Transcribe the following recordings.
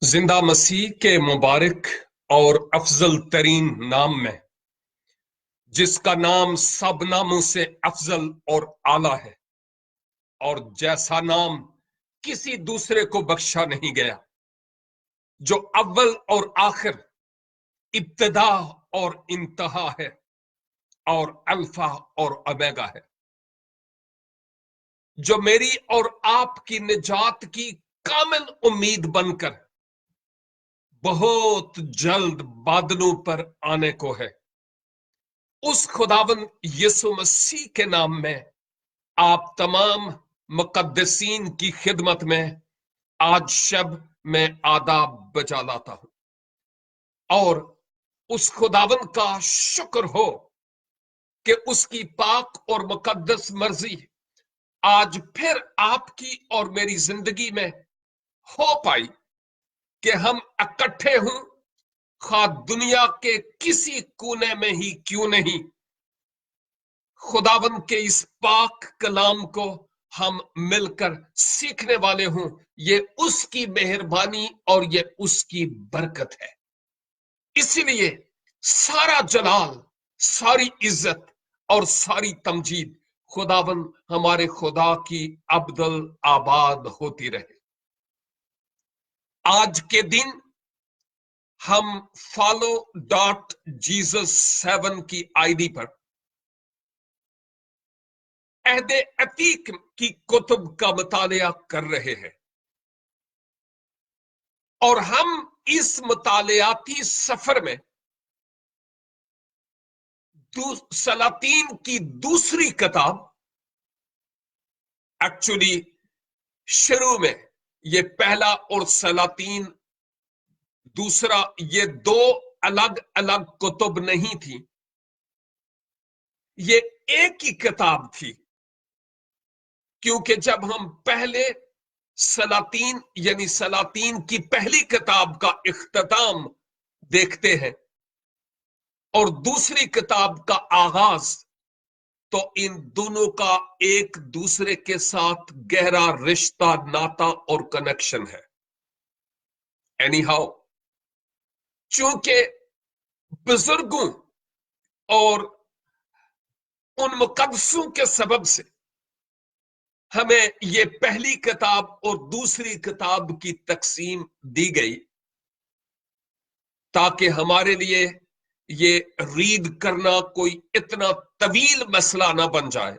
जिंदा मसीह के मुबारक और अफजल तरीन नाम में, जिसका नाम सब नामों से अफजल और आला है और जैसा नाम किसी दूसरे को बख्शा नहीं गया, जो अव्वल और आखिर, इब्तिदा और इंतहा है और अल्फा और ओमेगा है, जो मेरी और आपकी निजात की कामिल उम्मीद बनकर बहुत जल्द बादलों पर आने को है। उस खुदावन यीशु मसीह के नाम में आप तमाम मुकद्दसीन की खिदमत में आज शब में आदाब बजा लाता हूं और उस खुदावन का शुक्र हो कि उसकी पाक और मुकद्दस मर्जी आज फिर आपकी और मेरी जिंदगी में हो पाई कि हम इकट्ठे हों, खा दुनिया के किसी कोने में ही क्यों नहीं, खुदावन के इस पाक कलाम को हम मिलकर सीखने वाले हों। ये उसकी मेहरबानी और ये उसकी बरकत है। इसलिए सारा जलाल, सारी इज्जत और सारी तमजीद खुदावन हमारे खुदा की अब्दुल आबाद होती रहे। आज के दिन हम follow.jesus7 की आईडी पर अहदे अतीक की कुतुब का मुतालिया कर रहे हैं और हम इस मुतालियाती सफर में सलातीन की दूसरी किताब, एक्चुअली शुरू में ये पहला और सलातीन दूसरा, ये दो अलग अलग कुतुब नहीं थी, ये एक ही किताब थी। क्योंकि जब हम पहले सलातीन यानी सलातीन की पहली किताब का इख्तिताम देखते हैं और दूसरी किताब का आगाज, तो इन दोनों का एक दूसरे के साथ गहरा रिश्ता, नाता और कनेक्शन है। एनी हाउ, चूंकि बुजुर्गों और उन मुकद्दसों के सबब से हमें ये पहली किताब और दूसरी किताब की तकसीम दी गई ताकि हमारे लिए ये रीड करना कोई इतना तवील मसला ना बन जाए,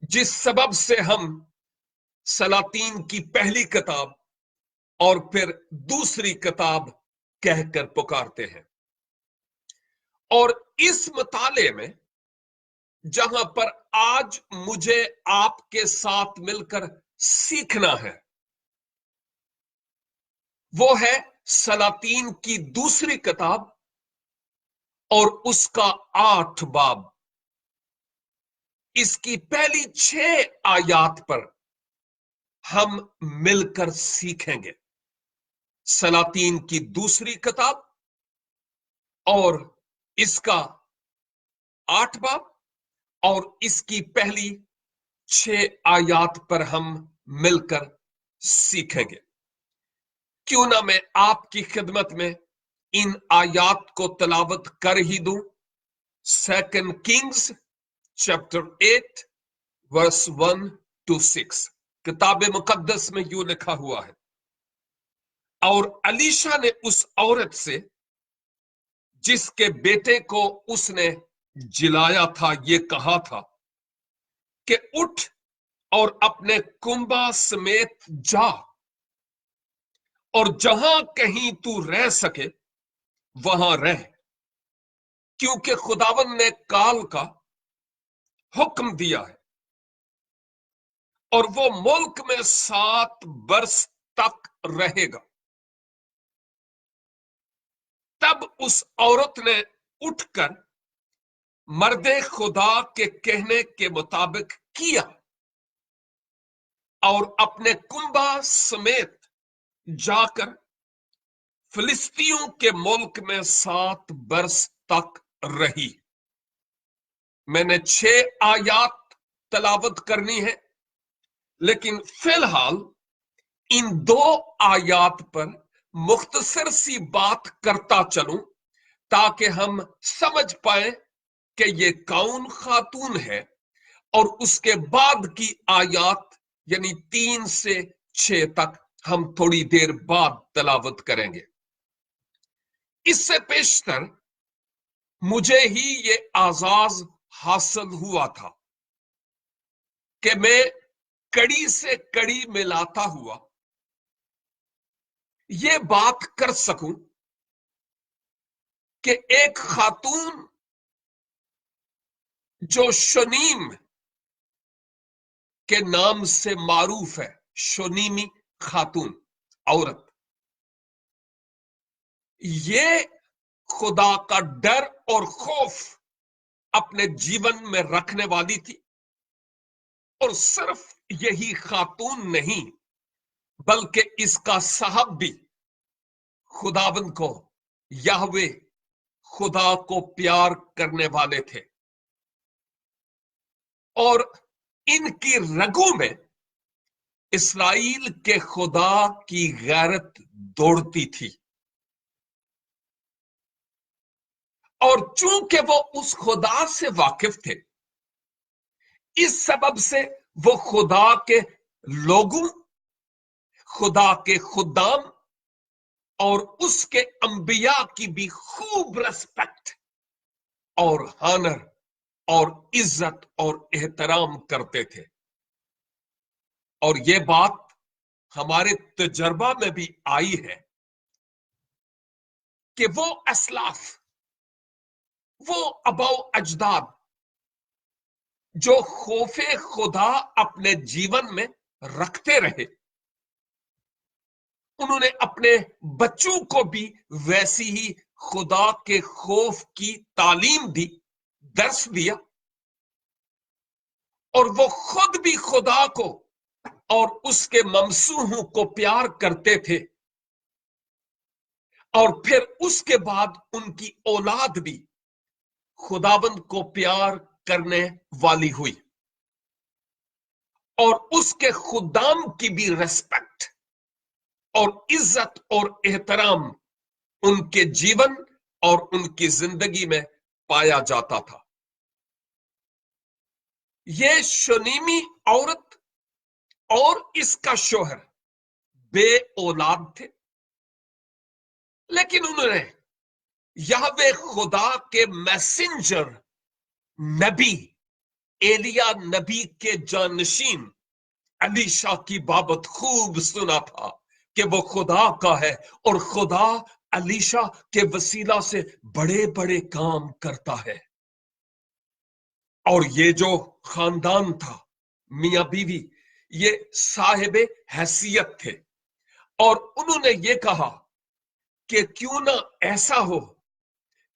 जिस सबब से हम सलातीन की पहली किताब और फिर दूसरी किताब कहकर पुकारते हैं। और इस मुताले में जहां पर आज मुझे आपके साथ मिलकर सीखना है, वो है सलातीन की दूसरी किताब और उसका 8 बाब। इसकी पहली 6 आयात पर हम मिलकर सीखेंगे। सलातीन की दूसरी किताब और इसका 8 बाब और इसकी पहली 6 आयात पर हम मिलकर सीखेंगे। क्यों ना मैं आपकी खिदमत में इन आयात को तलावत कर ही दूं। 2 किंग्स चैप्टर 8 वर्स 1 to 6 किताब मुकद्दस में यूं लिखा हुआ है, और अलीशा ने उस औरत से जिसके बेटे को उसने जिलाया था ये कहा था कि उठ और अपने कुंबा समेत जा और जहां कहीं तू रह सके वहां रह, क्योंकि खुदावन ने काल का हुक्म दिया है और वो मुल्क में 7 बरस तक रहेगा। तब उस औरत ने उठकर मर्दे खुदा के कहने के मुताबिक किया और अपने कुंबा समेत जाकर फिलिस्तियों के मुल्क में 7 बरस तक रही। मैंने 6 आयात तलावत करनी है, लेकिन फिलहाल इन 2 आयात पर मुख्तसर सी बात करता चलूं ताकि हम समझ पाए कि ये कौन खातून है, और उसके बाद की आयत यानी 3 से 6 तक हम थोड़ी देर बाद तलावत करेंगे। इससे पेशतर मुझे ही ये आजाज हासिल हुआ था कि मैं कड़ी से कड़ी मिलाता हुआ ये बात कर सकूं कि एक खातून जो शनीम के नाम से मारूफ है, शनीमी खातून औरत, ये खुदा का डर और खौफ अपने जीवन में रखने वाली थी। और सिर्फ यही खातून नहीं बल्कि इसका साहब भी खुदाबंद को, याहवे खुदा को प्यार करने वाले थे, और इनकी रगों में इस्राएल के खुदा की गैरत दौड़ती थी। और चूंकि वो उस खुदा से वाकिफ थे, इस सबब से वो खुदा के लोगों, खुदा के खुदाम और उसके अंबिया की भी खूब रिस्पेक्ट और हानर और इज्जत और एहतराम करते थे। और ये बात हमारे तजर्बा में भी आई है कि वो असलाफ, वो अबौ अजदाद जो खौफे खुदा अपने जीवन में रखते रहे, उन्होंने अपने बच्चों को भी वैसी ही खुदा के खौफ की तालीम दी, दर्स दिया, और वो खुद भी खुदा को और उसके ममसूहों को प्यार करते थे। और फिर उसके बाद उनकी औलाद भी खुदाबंद को प्यार करने वाली हुई, और उसके खुदाम की भी रेस्पेक्ट और इज्जत और एहतराम उनके जीवन और उनकी जिंदगी में पाया जाता था। ये शनीमी औरत और इसका शोहर बे औलाद थे, लेकिन उन्होंने याहवे खुदा के मैसेंजर नबी एलिया नबी के जानशीन अलीशा की बाबत खूब सुना था कि वो खुदा का है, और खुदा अलीशा के वसीला से बड़े बड़े काम करता है। और ये जो खानदान था, मियां बीवी, ये साहिबे हैसियत थे, और उन्होंने ये कहा कि क्यों ना ऐसा हो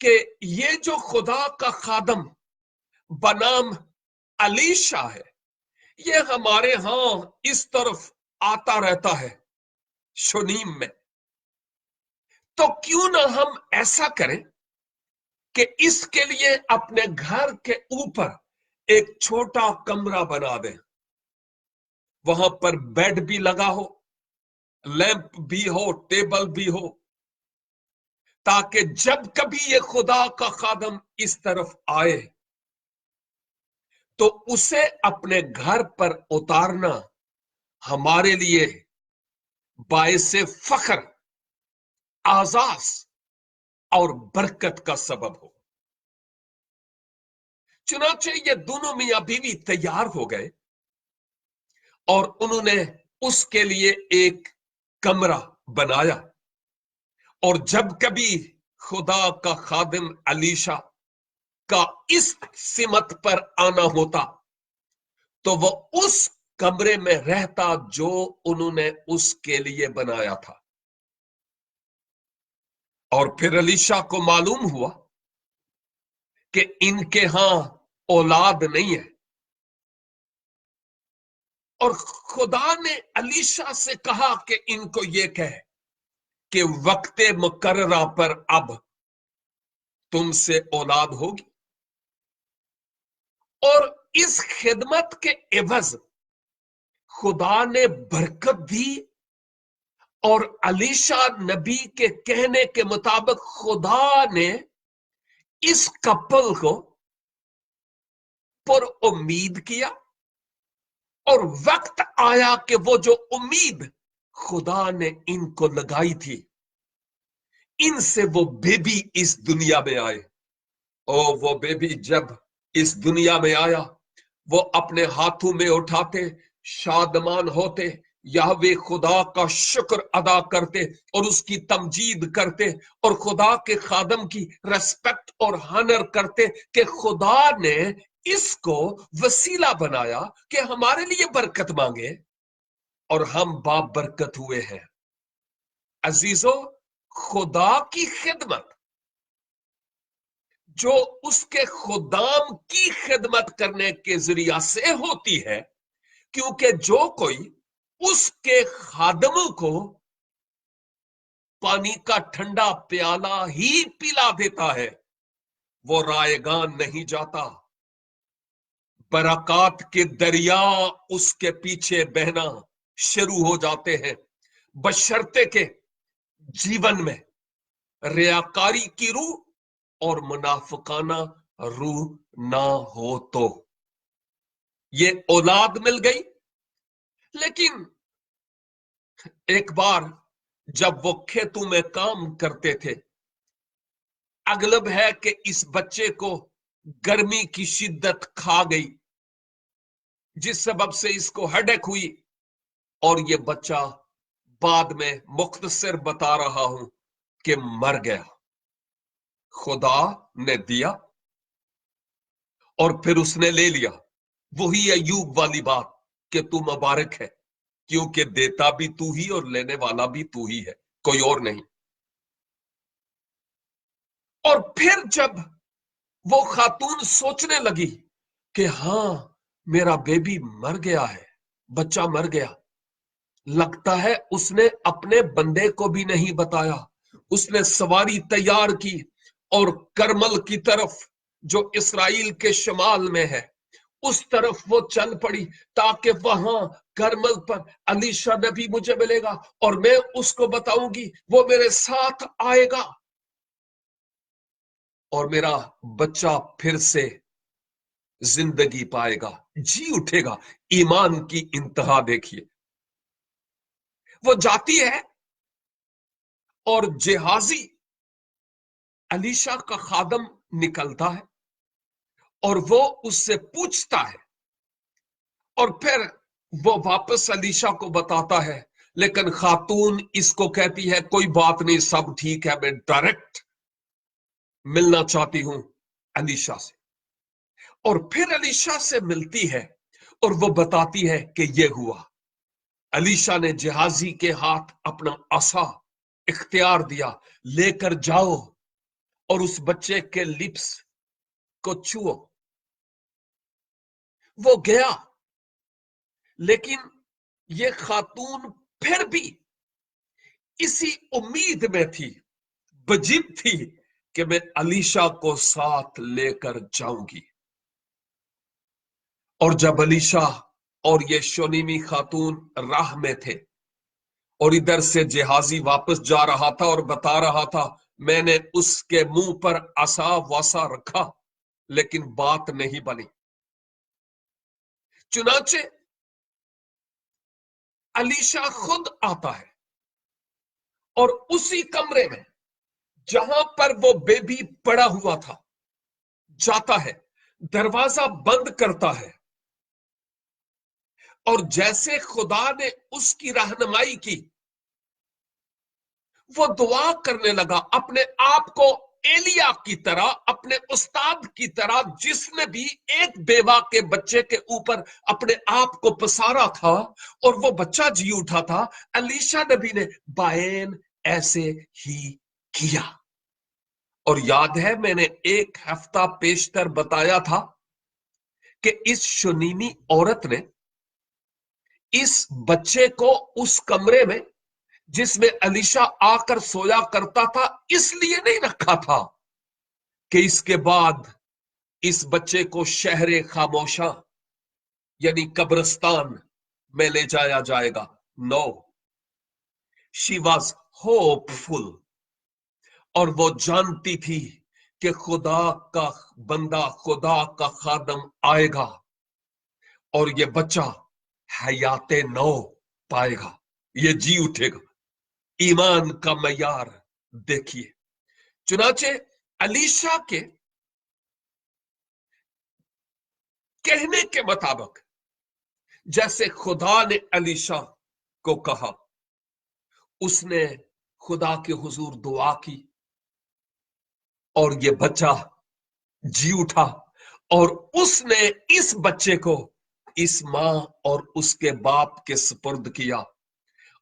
कि ये जो खुदा का खादम बनाम अलीशा है, ये हमारे यहां इस तरफ आता रहता है शुनीम में, तो क्यों ना हम ऐसा करें कि इसके लिए अपने घर के ऊपर एक छोटा कमरा बना दें, वहां पर बेड भी लगा हो, लैंप भी हो, टेबल भी हो, ताकि जब कभी ये खुदा का खादम इस तरफ आए तो उसे अपने घर पर उतारना हमारे लिए बायसे फख्र, आजाज और बरकत का सबब हो। चुनांचे ये दोनों मियां बीवी तैयार हो गए, और उन्होंने उसके लिए एक कमरा बनाया। और जब कभी खुदा का खादिम अलीशा का इस सिमत पर आना होता तो वो उस कमरे में रहता जो उन्होंने उसके लिए बनाया था। और फिर अलीशा को मालूम हुआ कि इनके यहां औलाद नहीं है, और खुदा ने अलीशा से कहा कि इनको यह कहे कि वक्त मुकर्ररा पर अब तुमसे औलाद होगी, और इस खिदमत के एवज खुदा ने बरकत दी اور अलीशा नबी के कहने के मुताबिक खुदा ने इस कपल को पर उम्मीद किया और वक्त आया कि वो जो उम्मीद खुदा ने इनको लगाई थी, इनसे वो बेबी इस दुनिया में आए। ओ वो बेबी जब इस दुनिया में आया, वो अपने हाथों में उठाते, शादमान होते, याहवे खुदा का शुक्र अदा करते और उसकी तमजीद करते और खुदा के खादम की रेस्पेक्ट और हनर करते कि खुदा ने इसको वसीला बनाया कि हमारे लिए बरकत मांगे और हम बाप बरकत हुए हैं। अजीजों, खुदा की खिदमत जो उसके खुदाम की खिदमत करने के जरिया से होती है, क्योंकि जो कोई उसके खादमों को पानी का ठंडा प्याला ही पिला देता है, वो रायगान नहीं जाता। बरकत के दरिया उसके पीछे बहना शुरू हो जाते हैं, बशर्ते के जीवन में रियाकारी की रूह और मुनाफिकाना रूह ना हो। तो ये औलाद मिल गई, लेकिन एक बार जब वो खेतों में काम करते थे, अगलब है कि इस बच्चे को गर्मी की शिद्दत खा गई, जिस सबब से इसको हेडेक हुई और ये बच्चा बाद में मुख्तसर बता रहा हूं कि मर गया। खुदा ने दिया और फिर उसने ले लिया। वही अय्यूब वाली बात कि तू मुबारक है, क्योंकि देता भी तू ही और लेने वाला भी तू ही है, कोई और नहीं। और फिर जब वो खातून सोचने लगी कि हां, मेरा बेबी मर गया है, बच्चा मर गया, लगता है उसने अपने बंदे को भी नहीं बताया। उसने सवारी तैयार की और करमल की तरफ, जो इसराइल के शमाल में है, उस तरफ वो चल पड़ी, ताकि वहां करमल पर अलीशा नबी मुझे मिलेगा और मैं उसको बताऊंगी, वो मेरे साथ आएगा और मेरा बच्चा फिर से जिंदगी पाएगा, जी उठेगा। ईमान की इंतहा देखिए। वो जाती है और जेहाजी अलीशा का खादम निकलता है और वो उससे पूछता है और फिर वो वापस अलीशा को बताता है, लेकिन खातून इसको कहती है कोई बात नहीं, सब ठीक है, मैं डायरेक्ट मिलना चाहती हूं अलीशा से। और फिर अलीशा से मिलती है और वो बताती है कि ये हुआ। अलीशा ने जहाजी के हाथ अपना असा इख्तियार दिया, लेकर जाओ और उस बच्चे के लिप्स को छुओ। वो गया, लेकिन ये खातून फिर भी इसी उम्मीद में थी, बजिद थी कि मैं अलीशा को साथ लेकर जाऊंगी। और जब अलीशा और ये शोनीमी खातून राह में थे और इधर से जहाजी वापस जा रहा था और बता रहा था, मैंने उसके मुंह पर असा वसा रखा, लेकिन बात नहीं बनी। चुनाचे अलीशा खुद आता है और उसी कमरे में जहां पर वो बेबी पड़ा हुआ था जाता है, दरवाजा बंद करता है और जैसे खुदा ने उसकी रहनुमाई की, वो दुआ करने लगा अपने आप को एलिया की तरह, अपने उस्ताद की तरह, जिसने भी एक बेवा के बच्चे के ऊपर अपने आप को पसारा था और वो बच्चा जी उठा था। अलीशा नबी ने बायन ऐसे ही किया। और याद है, मैंने एक हफ्ता पेशतर बताया था कि इस शुनीमी औरत ने इस बच्चे को उस कमरे में जिसमें अलीशा आकर सोया करता था इसलिए नहीं रखा था कि इसके बाद इस बच्चे को शहरे खामोशा यानी कब्रिस्तान में ले जाया जाएगा। नो, शी वॉज होपफुल, और वो जानती थी कि खुदा का बंदा, खुदा का खादम आएगा और ये बच्चा हयाते नौ पाएगा, ये जी उठेगा। ईमान का मयार देखिए। चुनाचे अलीशा के कहने के मुताबिक, जैसे खुदा ने अलीशा को कहा, उसने खुदा के हुजूर दुआ की और ये बच्चा जी उठा, और उसने इस बच्चे को इस मां और उसके बाप के सुपुर्द किया,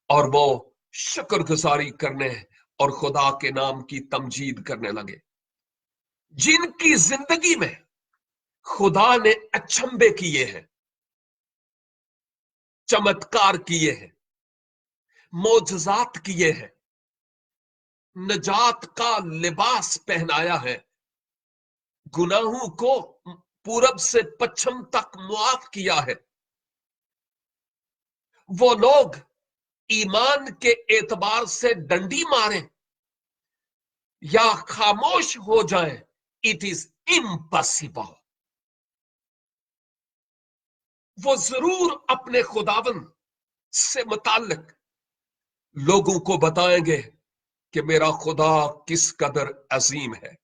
और वो शुक्रगुजारी करने और खुदा के नाम की तमजीद करने लगे। जिनकी जिंदगी में खुदा ने अचंभे किए हैं, चमत्कार किए हैं, मोजजात किए हैं, नजात का लिबास पहनाया है, गुनाहों को पूरब से पश्चिम तक मुआफ किया है, वो लोग ईमान के एतबार से डंडी मारे या खामोश हो जाएं, इट इज इम्पॉसिबल। वो जरूर अपने खुदावन से मुताल्लिक लोगों को बताएंगे कि मेरा खुदा किस कदर अजीम है।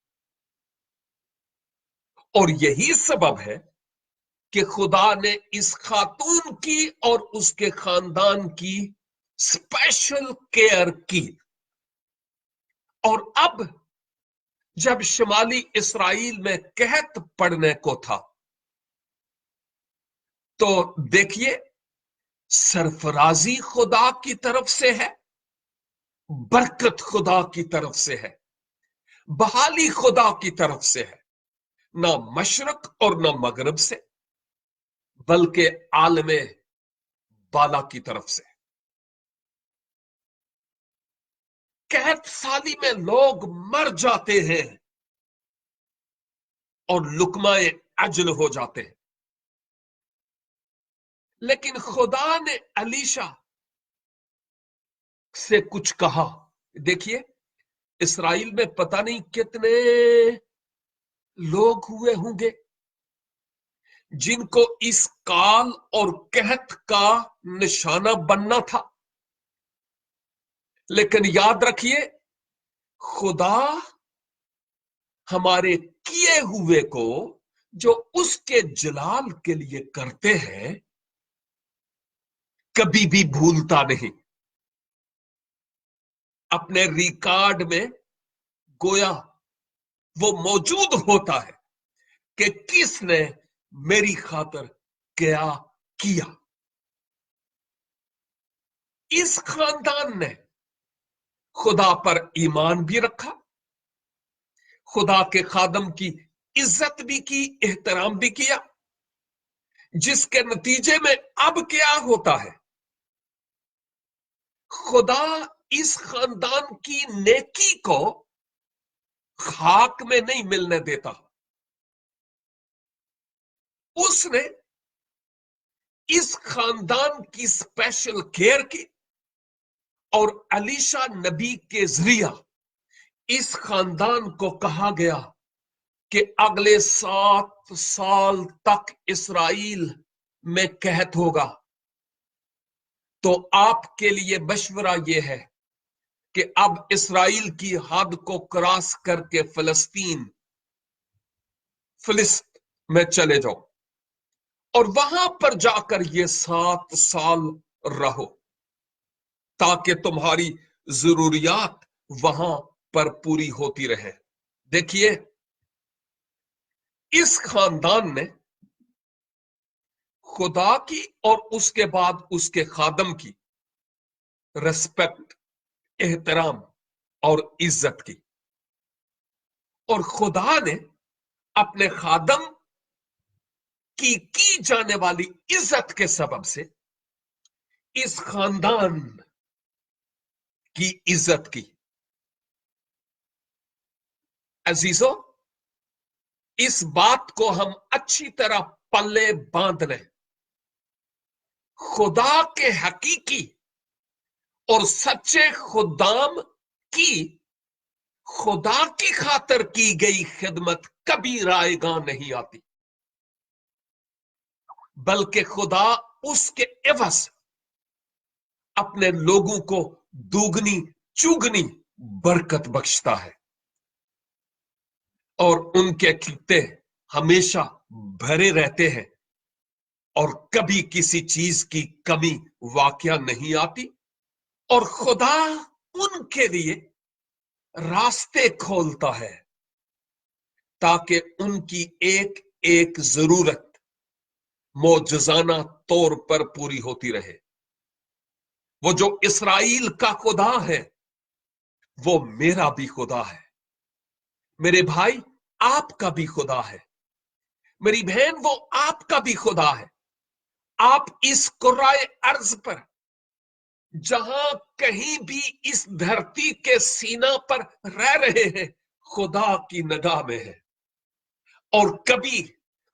और यही सबब है कि खुदा ने इस खातून की और उसके खानदान की स्पेशल केयर की। और अब जब शुमाली इस्राइल में कहत पड़ने को था, तो देखिए, सरफराजी खुदा की तरफ से है, बरकत खुदा की तरफ से है, बहाली खुदा की तरफ से है, ना मशरक और ना मगरब से, बल्कि आलमे बाला की तरफ से। कहत साली में लोग मर जाते हैं और लुकमाए अजल हो जाते हैं, लेकिन खुदा ने अलीशा से कुछ कहा। देखिए, इस्राइल में पता नहीं कितने लोग हुए होंगे जिनको इस काल और कहत का निशाना बनना था, लेकिन याद रखिए, खुदा हमारे किए हुए को जो उसके जलाल के लिए करते हैं कभी भी भूलता नहीं। अपने रिकॉर्ड में गोया वो मौजूद होता है कि किसने मेरी खातिर क्या किया। इस खानदान ने खुदा पर ईमान भी रखा, खुदा के खादम की इज्जत भी की, एहतराम भी किया, जिसके नतीजे में अब क्या होता है, खुदा इस खानदान की नेकी को खाक में नहीं मिलने देता। उसने इस खानदान की स्पेशल केयर की, और अलीशा नबी के जरिया इस खानदान को कहा गया कि अगले 7 साल तक इस्राइल में कहत होगा। तो आपके लिए मशवरा यह है कि अब इस्राइल की हद को क्रॉस करके फिलिस्त में चले जाओ और वहां पर जाकर ये 7 साल रहो, ताकि तुम्हारी जरूरियात वहां पर पूरी होती रहे। देखिए, इस खानदान ने खुदा की और उसके बाद उसके खादम की रिस्पेक्ट, एहतराम और इज्जत की, और खुदा ने अपने खादम की जाने वाली इज्जत के सबब से इस खानदान की इज्जत की। अजीजों, इस बात को हम अच्छी तरह पल्ले बांध लें। खुदा के हकीकी और सच्चे खुदाम की खुदा की खातर की गई खिदमत कभी रायगां नहीं आती, बल्कि खुदा उसके एवज अपने लोगों को दुगनी चुगनी बरकत बख्शता है और उनके खित्ते हमेशा भरे रहते हैं और कभी किसी चीज की कमी वाकया नहीं आती और खुदा उनके लिए रास्ते खोलता है ताकि उनकी एक एक जरूरत मौजज़ाना तौर पर पूरी होती रहे। वो जो इस्राइल का खुदा है वो मेरा भी खुदा है, मेरे भाई आपका भी खुदा है, मेरी बहन वो आपका भी खुदा है। आप इस कुर्राए अर्ज पर जहां कहीं भी इस धरती के सीना पर रह रहे हैं खुदा की निगाह में है और कभी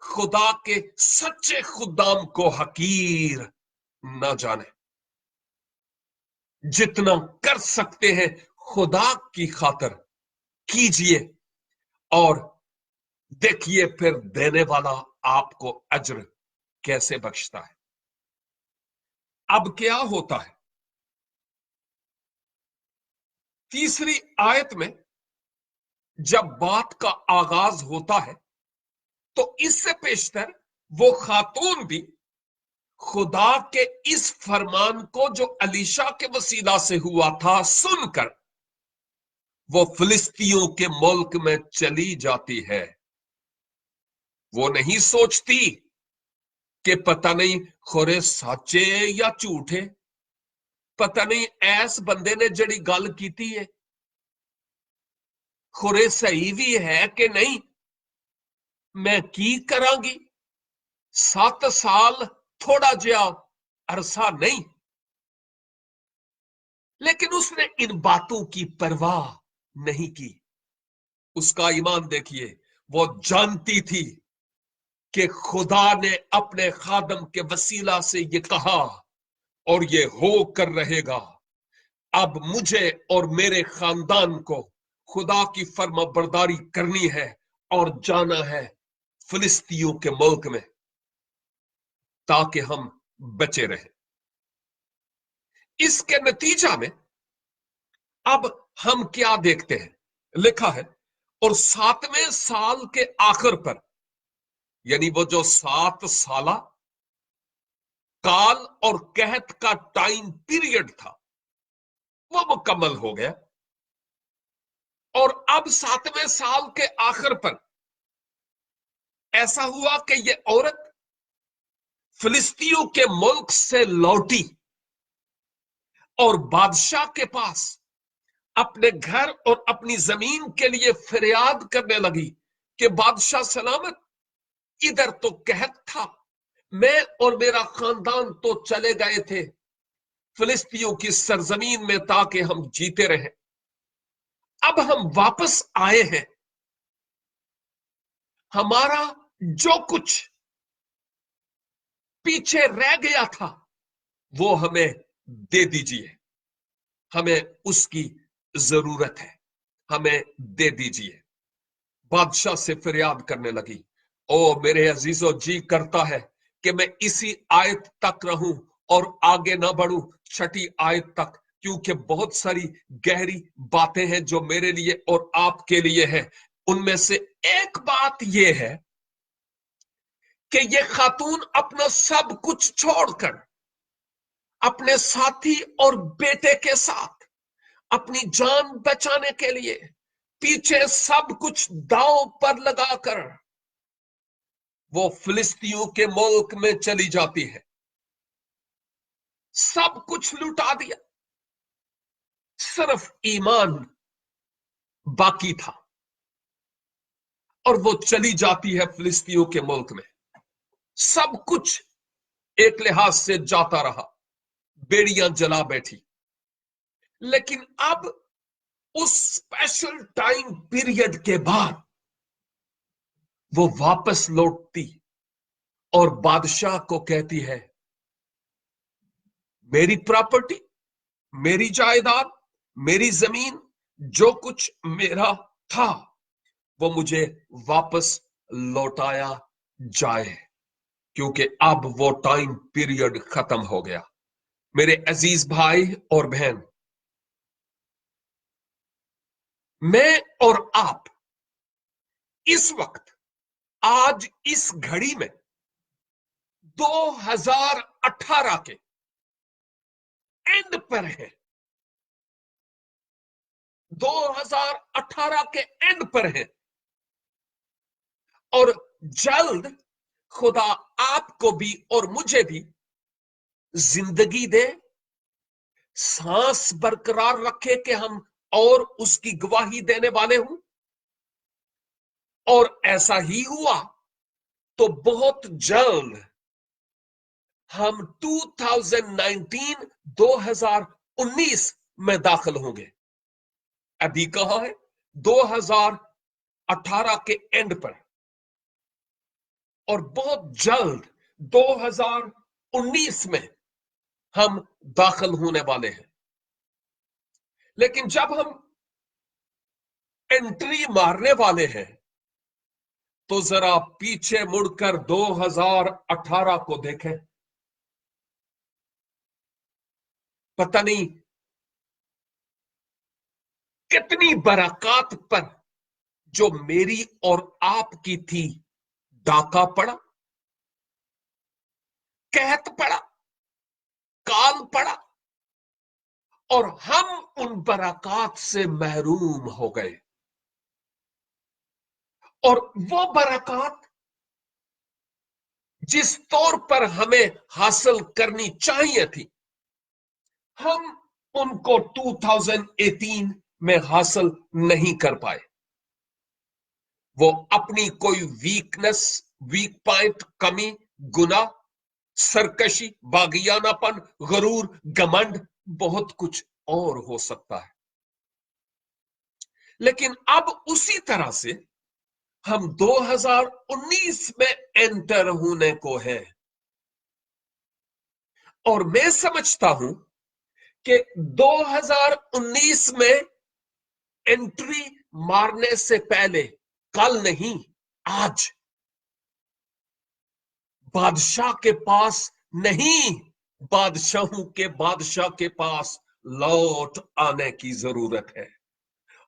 खुदा के सच्चे खुदाम को हकीर न जाने। जितना कर सकते हैं खुदा की खातर कीजिए और देखिए फिर देने वाला आपको अज्र कैसे बख्शता है। अब क्या होता है, तीसरी आयत में जब बात का आगाज होता है तो इससे पेशतर वो खातून भी खुदा के इस फरमान को जो अलीशा के वसीला से हुआ था सुनकर वो फिलिस्तियों के मुल्क में चली जाती है। वो नहीं सोचती कि पता नहीं खोरे साचे या झूठे, पता नहीं ऐस बंदे ने जड़ी गल की है खोरे सही भी है कि नहीं, मैं की करांगी। 7 साल थोड़ा जिया अरसा नहीं, लेकिन उसने इन बातों की परवाह नहीं की। उसका ईमान देखिए, वो जानती थी कि खुदा ने अपने खादम के वसीला से ये कहा और ये हो कर रहेगा। अब मुझे और मेरे खानदान को खुदा की फर्मा बरदारी करनी है और जाना है फिलिस्तियों के मुल्क में ताकि हम बचे रहें। इसके नतीजा में अब हम क्या देखते हैं, लिखा है और 7वें साल के आखिर पर, यानी वो जो 7 साला काल और कहत का टाइम पीरियड था वो मुकम्मल हो गया और अब 7वें साल के आखिर पर ऐसा हुआ कि ये औरत फिलिस्तियों के मुल्क से लौटी और बादशाह के पास अपने घर और अपनी जमीन के लिए फरियाद करने लगी कि बादशाह सलामत, इधर तो कहत था, मैं और मेरा खानदान तो चले गए थे फिलिस्तियों की सरजमीन में ताकि हम जीते रहें। अब हम वापस आए हैं, हमारा जो कुछ पीछे रह गया था वो हमें दे दीजिए, हमें उसकी जरूरत है, हमें दे दीजिए। बादशाह से फरियाद करने लगी। ओ मेरे अजीजों, जी करता है कि मैं इसी आयत तक रहूं और आगे ना बढ़ूं 6ठी आयत तक, क्योंकि बहुत सारी गहरी बातें हैं जो मेरे लिए और आपके लिए है। उनमें से एक बात यह है कि ये खातून अपना सब कुछ छोड़कर अपने साथी और बेटे के साथ अपनी जान बचाने के लिए पीछे सब कुछ दांव पर लगाकर वो फिलिस्तियों के मुल्क में चली जाती है। सब कुछ लुटा दिया, सिर्फ ईमान बाकी था और वो चली जाती है फिलिस्तियों के मुल्क में। सब कुछ एक लिहाज से जाता रहा, बेड़ियां जला बैठी, लेकिन अब उस स्पेशल टाइम पीरियड के बाद वो वापस लौटती और बादशाह को कहती है, मेरी प्रॉपर्टी मेरी जायदाद, मेरी जमीन, जो कुछ मेरा था, वो मुझे वापस लौटाया जाए, क्योंकि अब वो टाइम पीरियड खत्म हो गया। मेरे अजीज भाई और बहन, मैं और आप इस वक्त, आज इस घड़ी में 2018 के एंड पर है। 2018 के एंड पर है, और जल्द खुदा आपको भी और मुझे भी जिंदगी दे, सांस बरकरार रखे कि हम और उसकी गवाही देने वाले हूं। और ऐसा ही हुआ तो बहुत जल्द हम 2019 में दाखिल होंगे। अभी कहां है? 2018 के एंड पर, और बहुत जल्द 2019 में हम दाखिल होने वाले हैं। लेकिन जब हम एंट्री मारने वाले हैं तो जरा पीछे मुड़कर 2018 को देखें। पता नहीं कितनी बरकत पर जो मेरी और आपकी थी डाका पड़ा, कहत पड़ा, काल पड़ा, और हम उन बरकत से महरूम हो गए। और वो बरकत जिस तौर पर हमें हासिल करनी चाहिए थी, हम उनको 2018 में हासिल नहीं कर पाए। वो अपनी कोई वीकनेस, वीक पॉइंट, कमी, गुना, सरकशी, बागियानापन, गरूर, घमंड, बहुत कुछ और हो सकता है। लेकिन अब उसी तरह से हम 2019 में एंटर होने को है, और मैं समझता हूं कि 2019 में एंट्री मारने से पहले, कल नहीं आज, बादशाह के पास नहीं, बादशाहों के बादशाह के पास लौट आने की जरूरत है।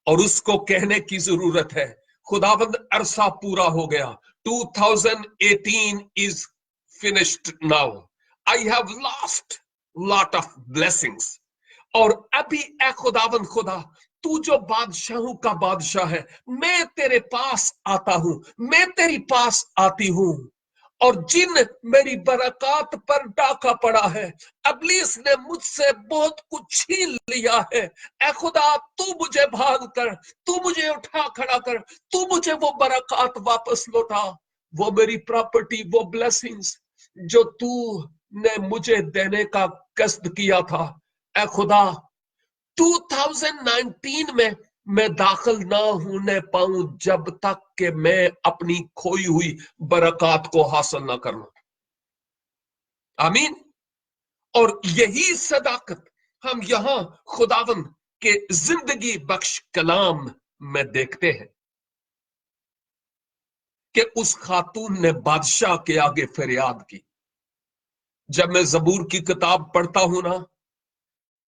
और उसको कहने की जरूरत है, खुदावंद अरसा पूरा हो गया, 2018 is finished now, I have lost lot of blessings. और अभी ए खुदावंद खुदा, तू जो बादशाहों का बादशाह है, मैं तेरे पास आता हूं, मैं तेरी पास आती हूं। और जिन मेरी बरकत पर डाका पड़ा है, इब्लीस ने मुझसे बहुत कुछ छीन लिया है, ए खुदा तू मुझे भाल कर, तू मुझे उठा खड़ा कर, तू मुझे वो बरकत वापस लौटा, वो मेरी प्रॉपर्टी, वो ब्लेसिंग्स जो तू ने मुझे देने का कस्द किया था। ए खुदा, 2019 में मैं दाखिल ना होने पाऊं जब तक कि मैं अपनी खोई हुई बरकत को हासिल ना कर लूं। आमीन। और यही सदाकत हम यहां खुदावंद के जिंदगी बख्श कलाम में देखते हैं कि उस खातून ने बादशाह के आगे फरियाद की। जब मैं जबूर की किताब पढ़ता हूं ना,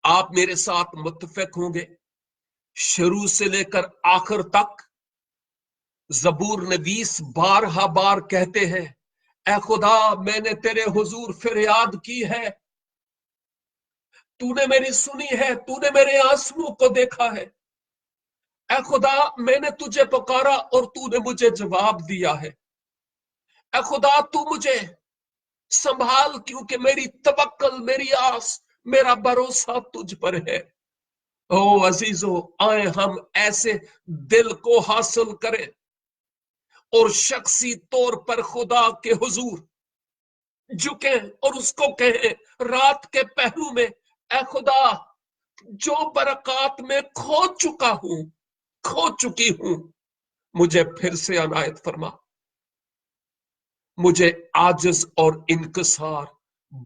आप मेरे साथ मुत्तफिक होंगे, शुरू से लेकर आखिर तक जबूर नवीस बारहा बार कहते हैं, ए खुदा मैंने तेरे हुजूर फरियाद की है, तूने मेरी सुनी है, तूने मेरे आंसुओं को देखा है। ए खुदा मैंने तुझे पुकारा और तूने मुझे जवाब दिया है। ए खुदा तू मुझे संभाल, क्योंकि मेरी तवक्कल, मेरी आस, मेरा भरोसा तुझ पर है। ओ अजीजो, आए हम ऐसे दिल को हासिल करें और शख्सी तौर पर खुदा के हुजूर झुके और उसको कहे रात के पहलू में, ए खुदा जो बरकत में खो चुका हूं, खो चुकी हूं, मुझे फिर से अनायत फरमा। मुझे आजिज और इनकसार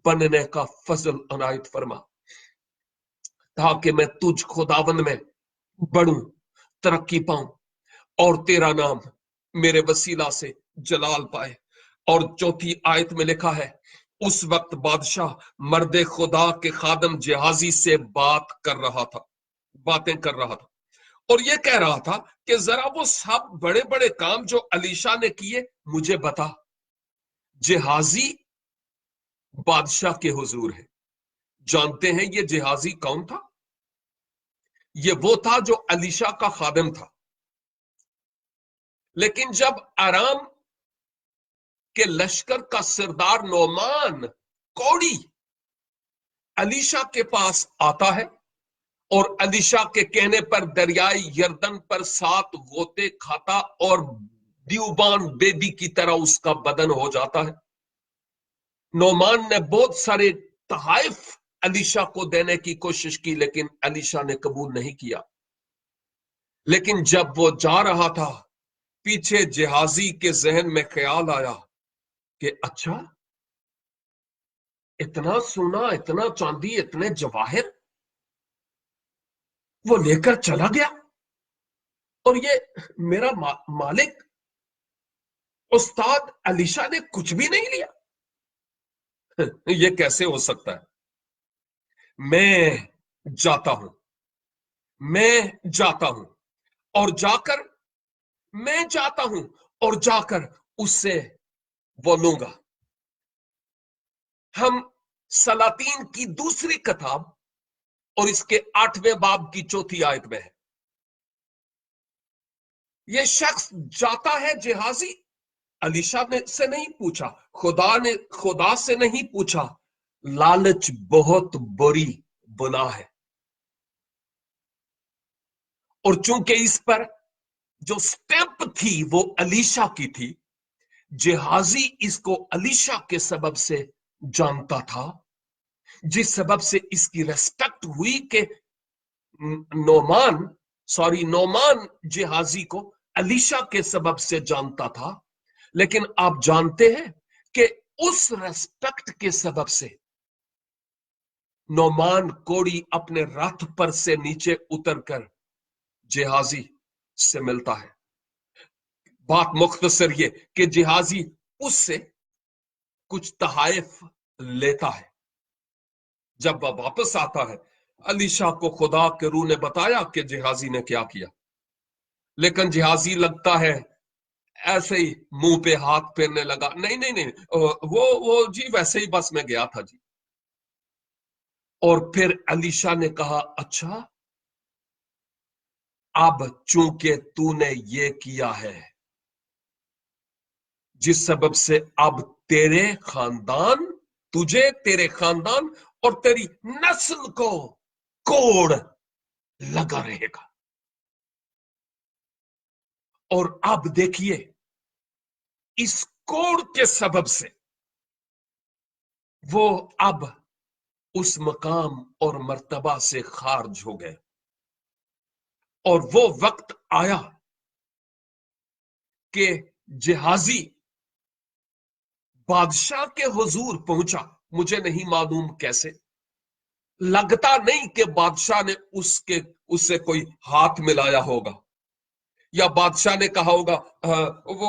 बनने का फजल अनायत फरमा। ताकि मैं तुझ खुदावन में बढ़ूं, तरक्की पाऊं और तेरा नाम मेरे वसीला से जलाल पाए। और चौथी आयत में लिखा है, उस वक्त बादशाह मर्दे खुदा के खादम जिहाजी से बातें कर रहा था और ये कह रहा था कि जरा वो सब बड़े बड़े काम जो अलीशा ने किए मुझे बता। जिहाजी बादशाह के हुजूर है। जानते हैं ये जिहाजी कौन था? ये वो था जो अलीशा का खादम था। लेकिन जब आराम के लश्कर का सरदार नोमान कौड़ी अलीशा के पास आता है और अलीशा के कहने पर दरियाई यर्दन पर 7 गोते खाता और ड्यूबान बेबी की तरह उसका बदन हो जाता है। नोमान ने बहुत सारे तहाइफ अलीशा को देने की कोशिश की, लेकिन अलीशा ने कबूल नहीं किया। लेकिन जब वो जा रहा था, पीछे जिहाजी के जहन में ख्याल आया कि अच्छा, इतना सोना, इतना चांदी, इतने जवाहिर वो लेकर चला गया और ये मेरा मालिक उस्ताद अलीशा ने कुछ भी नहीं लिया। ये कैसे हो सकता है? मैं जाता हूं, मैं जाता हूं और जाकर मैं जाता हूं और जाकर उससे वो लूंगा। हम सलातीन की दूसरी किताब और इसके 8वें बाब की चौथी आयत में है। ये शख्स जाता है जिहाजी, अलीशा ने से नहीं पूछा, खुदा से नहीं पूछा। लालच बहुत बुरी बला है और चूंकि इस पर जो स्टेप थी वो अलीशा की थी, जिहाजी इसको अलीशा के सबब से जानता था, जिस सबब से इसकी रेस्पेक्ट हुई कि नोमान जिहाजी को अलीशा के सबब से जानता था। लेकिन आप जानते हैं कि उस रेस्पेक्ट के सबब से नोमान कोड़ी अपने रथ पर से नीचे उतरकर जिहाजी से मिलता है। बात मुख्तसर ये कि जिहाजी उससे कुछ तहाइफ लेता है। जब वह वापस आता है, अलीशा को खुदा के रूह ने बताया कि जिहाजी ने क्या किया। लेकिन जिहाजी लगता है ऐसे ही मुंह पे हाथ फेरने लगा, नहीं नहीं नहीं, वो जी वैसे ही बस मैं गया था जी। और फिर अलीशा ने कहा, अच्छा, अब चूंकि तूने ये किया है, जिस सबब से अब तेरे खानदान और तेरी नस्ल को कोड़ लगा रहेगा। और अब देखिए, इस कोड़ के सबब से वो अब उस मकाम और मर्तबा से खारिज हो गए। और वो वक्त आया कि जिहाजी बादशाह के हुजूर पहुंचा। मुझे नहीं मालूम कैसे, लगता नहीं कि बादशाह ने उससे कोई हाथ मिलाया होगा या बादशाह ने कहा होगा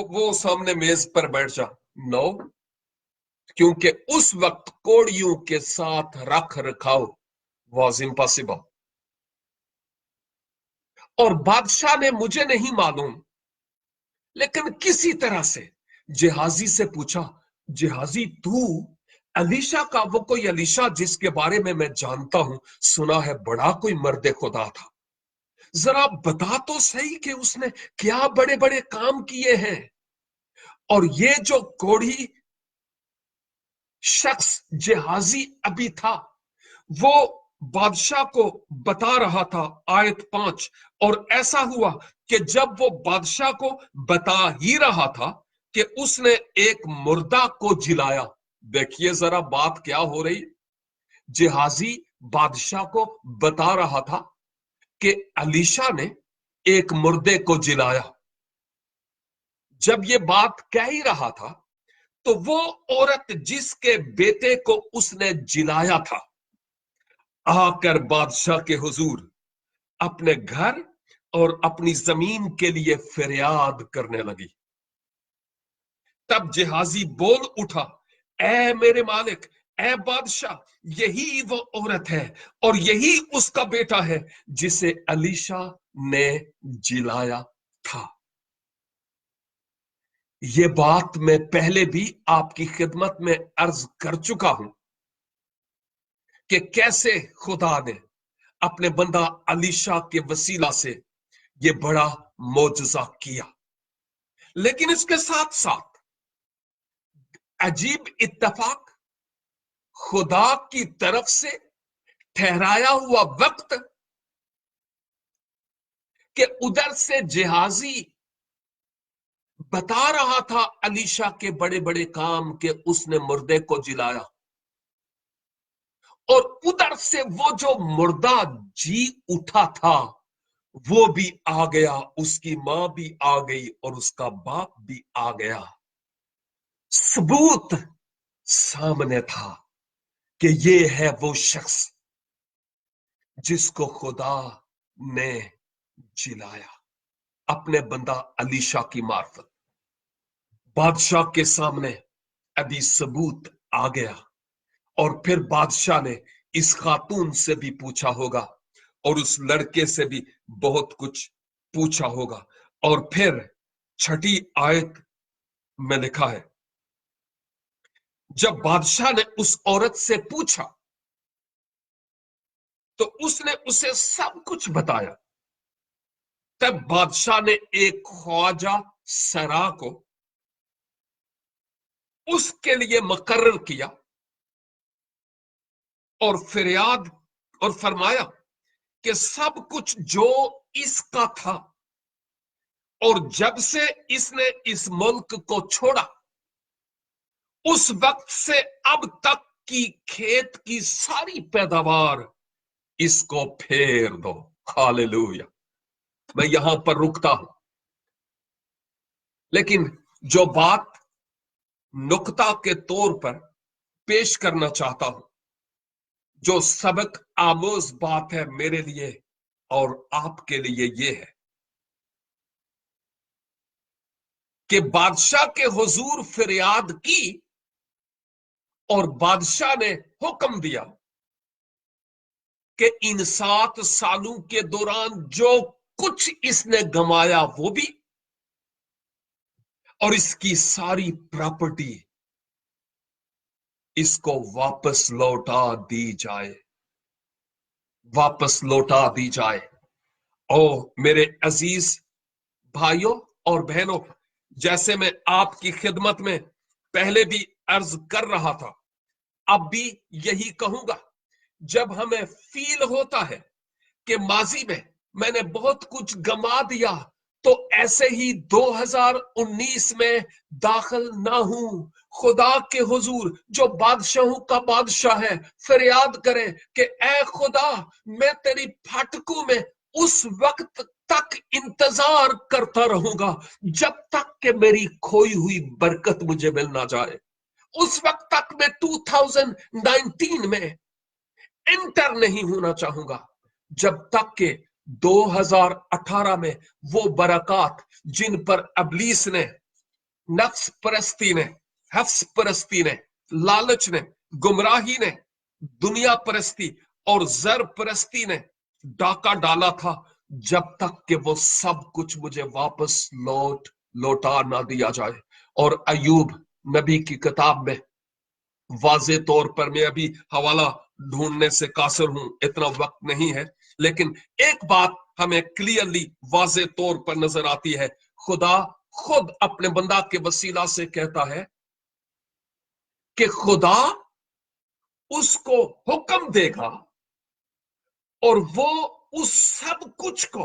वो सामने मेज पर बैठ जा। नो, क्योंकि उस वक्त कोड़ियों के साथ रख रखाव वॉज इम्पॉसिबल। और बादशाह ने, मुझे नहीं मालूम, लेकिन किसी तरह से जिहाजी से पूछा, जिहाजी तू अलीशा का, वो कोई अलीशा जिसके बारे में मैं जानता हूं, सुना है बड़ा कोई मर्दे खुदा था, जरा बता तो सही कि उसने क्या बड़े बड़े काम किए हैं। और ये जो कोढ़ी शख्स जिहाजी अभी था, वो बादशाह को बता रहा था। आयत 5, और ऐसा हुआ कि जब वो बादशाह को बता ही रहा था कि उसने एक मुर्दा को जिलाया। देखिए जरा बात क्या हो रही। जिहाजी बादशाह को बता रहा था कि अलीशा ने एक मुर्दे को जिलाया। जब ये बात कह ही रहा था, तो वो औरत जिसके बेटे को उसने जिलाया था, आकर बादशाह के हुजूर अपने घर और अपनी जमीन के लिए फरियाद करने लगी। तब जिहाजी बोल उठा, ऐ मेरे मालिक, ऐ बादशाह, यही वो औरत है और यही उसका बेटा है जिसे अलीशा ने जिलाया था। ये बात मैं पहले भी आपकी खिदमत में अर्ज कर चुका हूं कि कैसे खुदा ने अपने बंदा अलीशा के वसीला से ये बड़ा मोजज़ा किया। लेकिन इसके साथ साथ अजीब इत्तेफाक, खुदा की तरफ से ठहराया हुआ वक्त कि उधर से जिहाजी बता रहा था अलीशा के बड़े बड़े काम के उसने मुर्दे को जिलाया, और उधर से वो जो मुर्दा जी उठा था वो भी आ गया, उसकी मां भी आ गई और उसका बाप भी आ गया। सबूत सामने था कि ये है वो शख्स जिसको खुदा ने जिलाया अपने बंदा अलीशा की मार्फत। बादशाह के सामने अभी सबूत आ गया, और फिर बादशाह ने इस खातून से भी पूछा होगा और उस लड़के से भी बहुत कुछ पूछा होगा। और फिर छठी आयत में लिखा है, जब बादशाह ने उस औरत से पूछा तो उसने उसे सब कुछ बताया। तब बादशाह ने एक ख्वाजा सरा को उसके लिए मुकर्रर किया और फरियाद और फरमाया कि सब कुछ जो इसका था, और जब से इसने इस मुल्क को छोड़ा उस वक्त से अब तक की खेत की सारी पैदावार इसको फेर दो। हालेलुया। मैं यहां पर रुकता हूं, लेकिन जो बात नुक्ता के तौर पर पेश करना चाहता हूं, जो सबक आमोज बात है मेरे लिए और आपके लिए, ये है कि बादशाह के हुजूर फरियाद की और बादशाह ने हुक्म दिया कि इन 7 सालों के दौरान जो कुछ इसने गंवाया वो भी, और इसकी सारी प्रॉपर्टी इसको वापस लौटा दी जाए, वापस लौटा दी जाए। ओ मेरे अजीज भाइयों और बहनों, जैसे मैं आपकी खिदमत में पहले भी अर्ज कर रहा था, अब भी यही कहूंगा, जब हमें फील होता है कि माजी में मैंने बहुत कुछ गंवा दिया, तो ऐसे ही 2019 में दाखिल ना हूं, खुदा के हुजूर जो बादशाहों का बादशाह है, फरियाद करें कि ऐ खुदा, मैं तेरी फाटकों में उस वक्त तक इंतजार करता रहूंगा जब तक कि मेरी खोई हुई बरकत मुझे मिल ना जाए। उस वक्त तक मैं 2019 में एंटर नहीं होना चाहूंगा जब तक के 2018 में वो बरकत जिन पर अबलीस ने, नफ्स परस्ती ने, हफ्स परस्ती ने, लालच ने, गुमराही ने, दुनिया परस्ती और जर परस्ती ने डाका डाला था, जब तक कि वो सब कुछ मुझे वापस लौटा ना दिया जाए। और अयूब नबी की किताब में वाजे तौर पर, मैं अभी हवाला ढूंढने से कासिर हूं, इतना वक्त नहीं है, लेकिन एक बात हमें क्लियरली वाजे तौर पर नजर आती है, खुदा खुद अपने बंदा के वसीला से कहता है कि खुदा उसको हुक्म देगा और वो उस सब कुछ को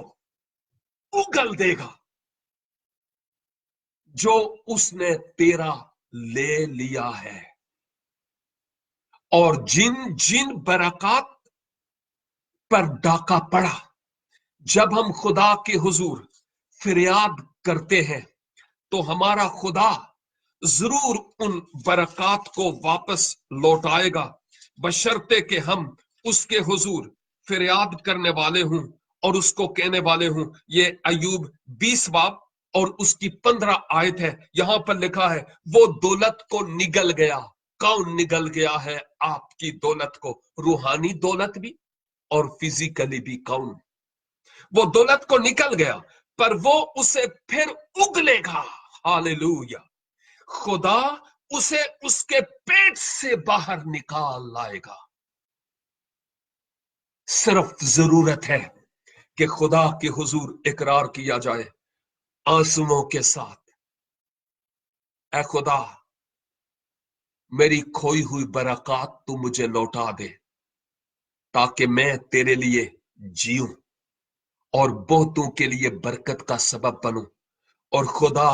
उगल देगा जो उसने तेरा ले लिया है। और जिन जिन बरकत पर डाका पड़ा, जब हम खुदा के हुजूर फरियाद करते हैं तो हमारा खुदा जरूर उन बरकत को वापस लौटाएगा, बशर्ते कि हम उसके हुजूर फरियाद करने वाले हूं और उसको कहने वाले हूं। ये अय्यूब 20 बाब और उसकी 15 आयत है। यहां पर लिखा है वो दौलत को निगल गया। कौन निगल गया है आपकी दौलत को? रूहानी दौलत भी और फिजिकली भी। कौन? वो दौलत को निकल गया, पर वो उसे फिर उगलेगा। हालेलुया। खुदा उसे उसके पेट से बाहर निकाल लाएगा। सिर्फ जरूरत है कि खुदा के हुजूर इकरार किया जाए आंसुओं के साथ, ऐ खुदा मेरी खोई हुई बरकत तू मुझे लौटा दे, ताकि मैं तेरे लिए जीऊं और बहुतों के लिए बरकत का सबब बनूं। और खुदा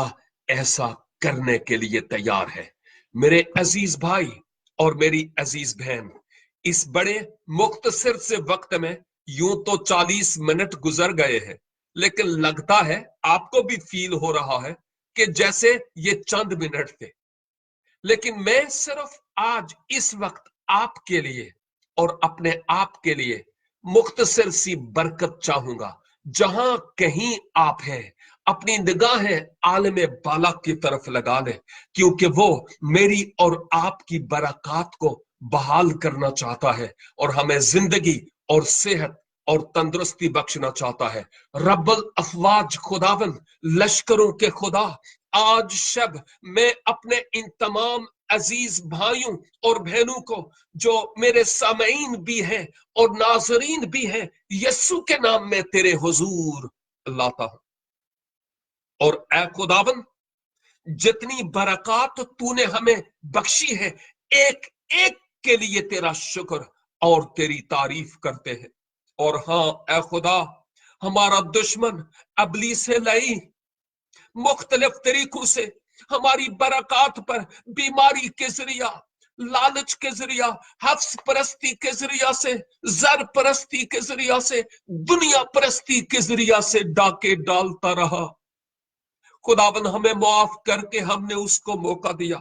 ऐसा करने के लिए तैयार है। मेरे अजीज भाई और मेरी अजीज बहन, इस बड़े मुख्तसर से वक्त में यूं तो 40 मिनट गुजर गए हैं, लेकिन लगता है आपको भी फील हो रहा है कि जैसे ये चंद मिनट थे। लेकिन मैं सिर्फ आज इस वक्त आपके लिए और अपने आप के लिए मुख्तसर सी बरकत चाहूंगा। जहां कहीं आप हैं, अपनी निगाहें आलम बाला की तरफ लगा लें, क्योंकि वो मेरी और आपकी बरकत को बहाल करना चाहता है और हमें जिंदगी और सेहत और तंदुरुस्ती बख्शना चाहता है। रब्बुल अफवाज खुदावन, लश्करों के खुदा, आज शब मैं अपने इन तमाम अजीज भाइयों और बहनों को जो मेरे सामईन भी हैं और नाजरीन भी हैं, यस्सु के नाम में तेरे हुजूर लाता हूं। और ऐ खुदावन, जितनी बरकत तूने हमें बख्शी है, एक एक के लिए तेरा शुक्र और तेरी तारीफ करते हैं। और हां ऐ खुदा, हमारा दुश्मन अबलीस लई मुख्तलिफ तरीकों से हमारी बरकत पर बीमारी के जरिया, लालच के जरिया, हफ्स परस्ती के जरिया से, जर परस्ती के जरिया से, दुनिया परस्ती के जरिया से डाके डालता रहा। खुदावन हमें माफ करके हमने उसको मौका दिया,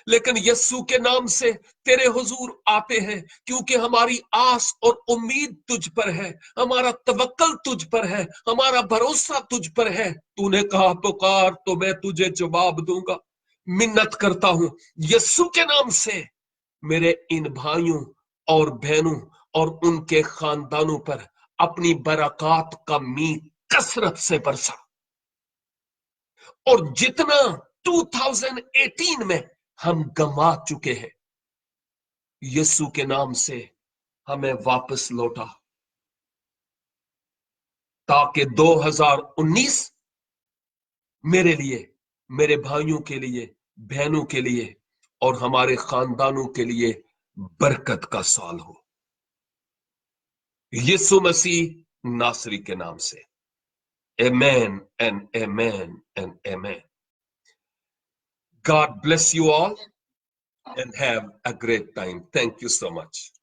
लेकिन यस्सु के नाम से तेरे हुजूर आते हैं, क्योंकि हमारी आस और उम्मीद तुझ पर है, हमारा तवक्कल तुझ पर है, हमारा भरोसा तुझ पर है। तूने कहा पुकार तो मैं तुझे जवाब दूंगा। मिन्नत करता हूं यस्सु के नाम से, मेरे इन भाइयों और बहनों और उनके खानदानों पर अपनी बरकत का मी कसरत से बरसा। और जितना 2018 में हम गंवा चुके हैं, यीशु के नाम से हमें वापस लौटा, ताकि 2019 मेरे लिए, मेरे भाइयों के लिए, बहनों के लिए और हमारे खानदानों के लिए बरकत का साल हो। यीशु मसीह नासरी के नाम से, amen and amen and amen. God bless you all and have a great time. Thank you so much.